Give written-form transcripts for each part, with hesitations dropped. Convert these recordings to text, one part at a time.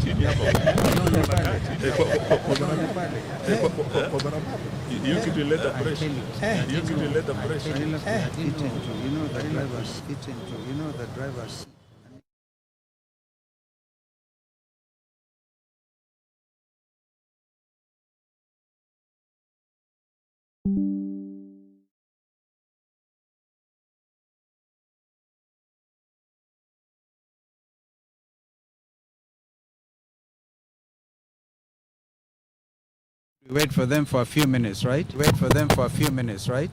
You could let the pressure. You could let the pressure. You know the drivers fit into. You know the drivers. Wait for them for a few minutes, right? Wait for them for a few minutes, right?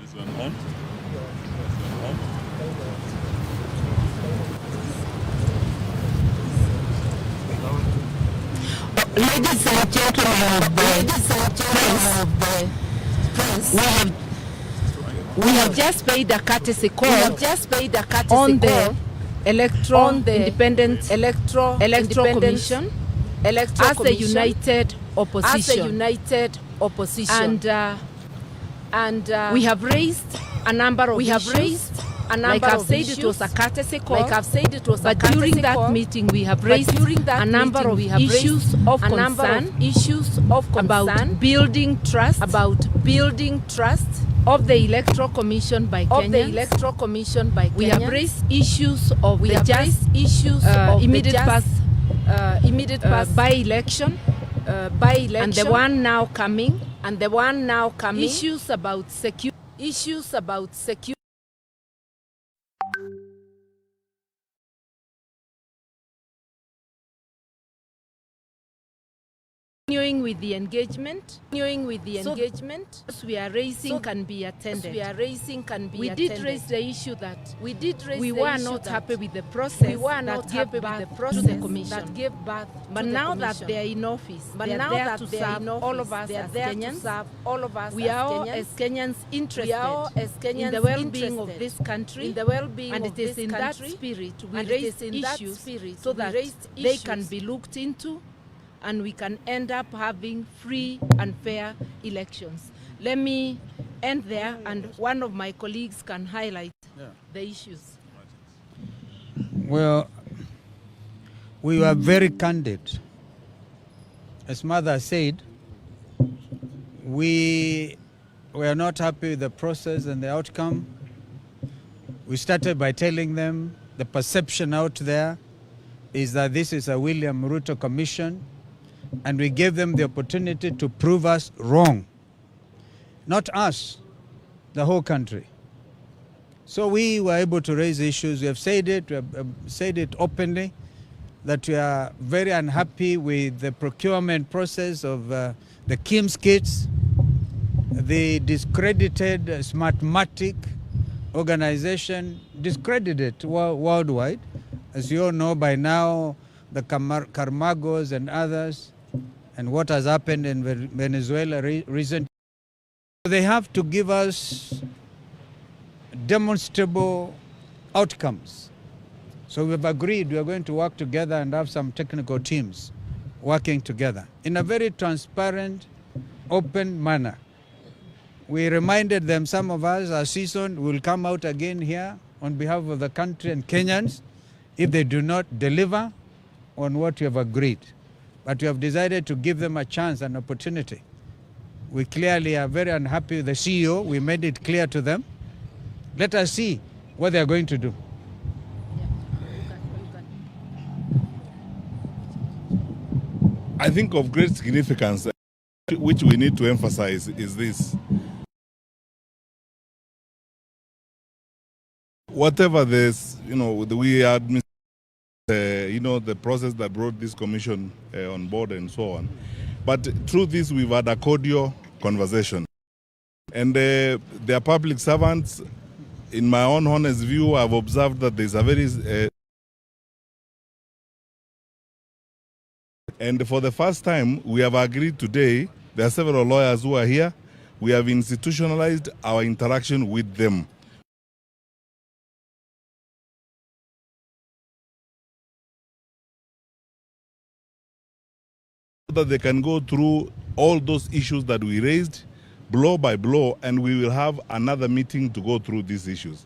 This one on. Ladies and gentlemen of the press, we have just paid a courtesy call on the electoral independent electoral commission as the united opposition, and we have raised a number of issues. Like I've said, it was a courtesy call. But during that meeting, we have raised a number of issues of concern about building trust of the electoral commission by Kenyans. We have raised issues of the immediate past by-election, and the one now coming, issues about security. Continuing with the engagement, so we are raising can be attended. We did raise the issue that we were not happy with the process that gave birth to the commission. But now that they are in office, they are there to serve all of us as Kenyans. We are all as Kenyans interested in the well-being of this country, and it is in that spirit we raise issues so that they can be looked into, and we can end up having free and fair elections. Let me end there, and one of my colleagues can highlight the issues. Well, we were very candid. As Mother said, we were not happy with the process and the outcome. We started by telling them the perception out there is that this is a William Ruto commission, and we gave them the opportunity to prove us wrong. Not us, the whole country. So we were able to raise issues. We have said it openly, that we are very unhappy with the procurement process of the KIMS kits, the discredited Smartmatic organization, discredited worldwide. As you all know by now, the Carmagos and others, and what has happened in Venezuela recently. They have to give us demonstrable outcomes. So we've agreed we are going to work together and have some technical teams working together in a very transparent, open manner. We reminded them, some of us are seasoned, will come out again here on behalf of the country and Kenyans if they do not deliver on what we have agreed. But we have decided to give them a chance, an opportunity. We clearly are very unhappy with the CEO. We made it clear to them. Let us see what they are going to do. I think of great significance, which we need to emphasize, is this. Whatever this, we are, the process that brought this commission on board and so on. But through this, we've had a cordial conversation. And their public servants, in my own honest view, I've observed that there's a very... and for the first time, we have agreed today, there are several lawyers who are here, we have institutionalized our interaction with them. So that they can go through all those issues that we raised, blow by blow, and we will have another meeting to go through these issues.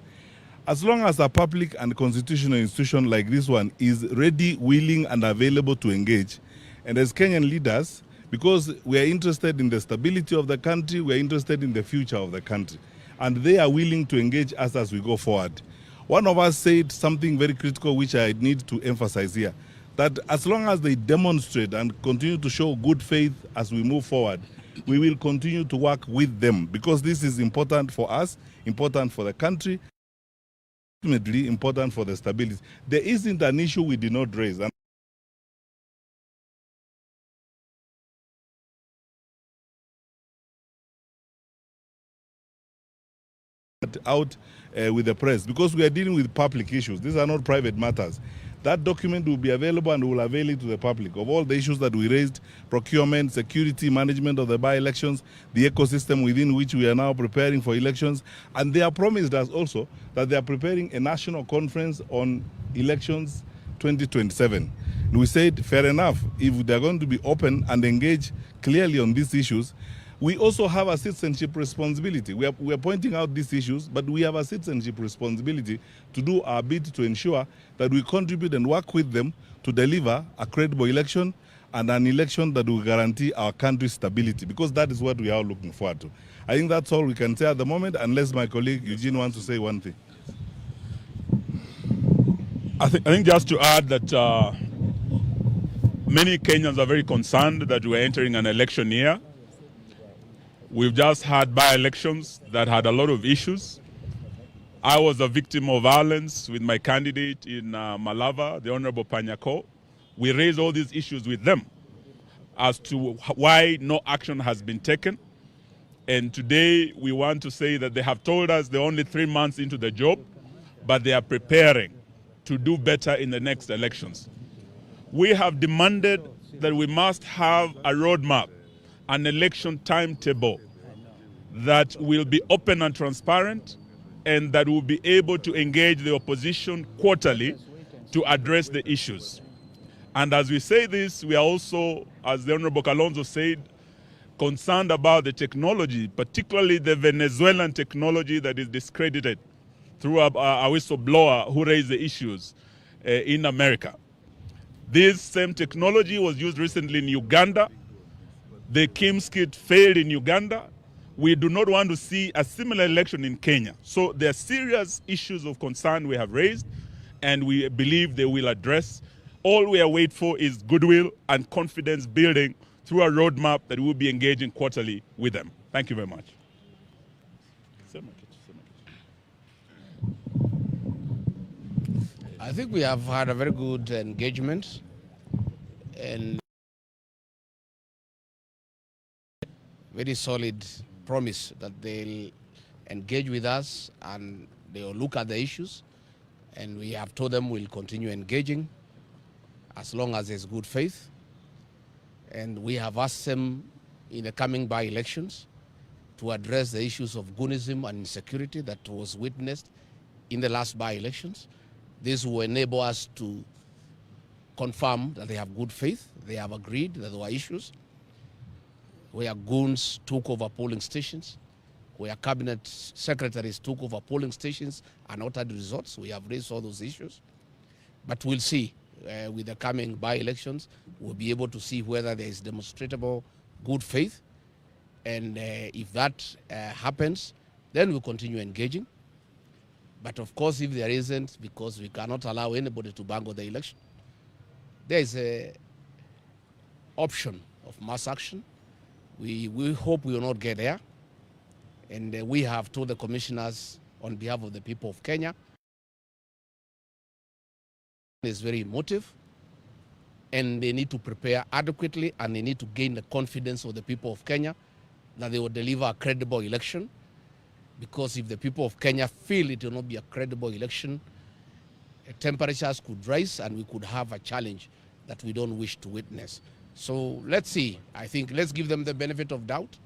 As long as a public and constitutional institution like this one is ready, willing, and available to engage, and as Kenyan leaders, because we are interested in the stability of the country, we are interested in the future of the country, and they are willing to engage us as we go forward. One of us said something very critical, which I need to emphasize here, that as long as they demonstrate and continue to show good faith as we move forward, we will continue to work with them, because this is important for us, important for the country, ultimately important for the stability. There isn't an issue we did not raise. Out with the press, because we are dealing with public issues. These are not private matters. That document will be available, and we will avail it to the public of all the issues that we raised: procurement, security, management of the by-elections, the ecosystem within which we are now preparing for elections. And they have promised us also that they are preparing a national conference on elections 2027. And we said, fair enough, if they are going to be open and engage clearly on these issues, we also have a citizenship responsibility. We are pointing out these issues, but we have a citizenship responsibility to do our bit to ensure that we contribute and work with them to deliver a credible election, and an election that will guarantee our country's stability, because that is what we are looking forward to. I think that's all we can say at the moment, unless my colleague Eugene wants to say one thing. I think just to add that many Kenyans are very concerned that we're entering an election year. We've just had by-elections that had a lot of issues. I was a victim of violence with my candidate in Malava, the Honorable Panyako. We raised all these issues with them as to why no action has been taken. And today we want to say that they have told us they're only 3 months into the job, but they are preparing to do better in the next elections. We have demanded that we must have a roadmap, an election timetable that will be open and transparent, and that will be able to engage the opposition quarterly to address the issues. And as we say this, we are also, as the Honorable Kalonzo said, concerned about the technology, particularly the Venezuelan technology that is discredited through a whistleblower who raised the issues in America. This same technology was used recently in Uganda. The Kim's kit failed in Uganda. We do not want to see a similar election in Kenya. So there are serious issues of concern we have raised, and we believe they will address. All we are waiting for is goodwill and confidence building through a roadmap that we will be engaging quarterly with them. Thank you very much. I think we have had a very good engagement, and very solid promise that they'll engage with us and they'll look at the issues, and we have told them we'll continue engaging as long as there's good faith. And we have asked them in the coming by-elections to address the issues of goonism and insecurity that was witnessed in the last by-elections. This will enable us to confirm that they have good faith. They have agreed that there were issues where goons took over polling stations, where cabinet secretaries took over polling stations and altered results. We have raised all those issues. But we'll see. With the coming by-elections, we'll be able to see whether there is demonstrable good faith. And if that happens, then we'll continue engaging. But of course, if there isn't, because we cannot allow anybody to bungle the election, there is option of mass action. We hope we will not get there. And we have told the commissioners on behalf of the people of Kenya, it's very emotive, and they need to prepare adequately, and they need to gain the confidence of the people of Kenya that they will deliver a credible election. Because if the people of Kenya feel it will not be a credible election, temperatures could rise and we could have a challenge that we don't wish to witness. So let's see. I think let's give them the benefit of doubt.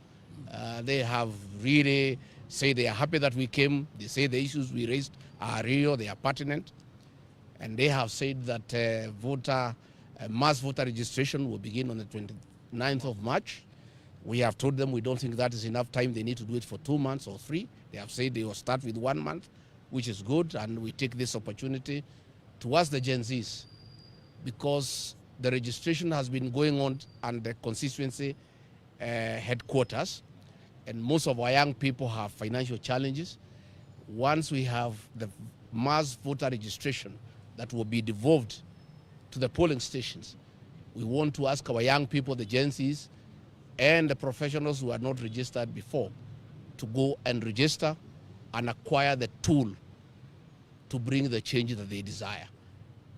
They have really said they are happy that we came. They say the issues we raised are real, they are pertinent. And they have said that mass voter registration will begin on the 29th of March. We have told them we don't think that is enough time. They need to do it for 2 months or 3. They have said they will start with 1 month, which is good. And we take this opportunity to ask the Gen Zs, because the registration has been going on at the constituency headquarters, and most of our young people have financial challenges. Once we have the mass voter registration that will be devolved to the polling stations, we want to ask our young people, the Gen Zs, and the professionals who are not registered before, to go and register and acquire the tool to bring the change that they desire.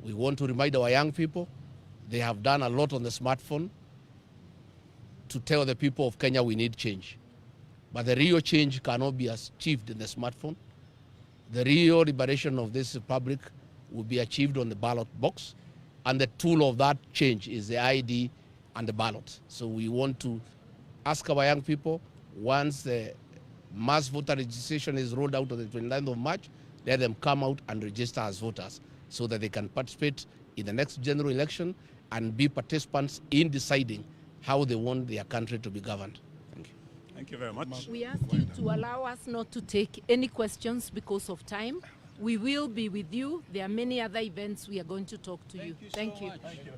We want to remind our young people, they have done a lot on the smartphone to tell the people of Kenya we need change. But the real change cannot be achieved in the smartphone. The real liberation of this republic will be achieved on the ballot box, and the tool of that change is the ID and the ballot. So we want to ask our young people, once the mass voter registration is rolled out on the 29th of March, let them come out and register as voters so that they can participate in the next general election and be participants in deciding how they want their country to be governed. Thank you. Thank you very much. We ask you to allow us not to take any questions because of time. We will be with you. There are many other events we are going to talk to you. Thank you. Thank you.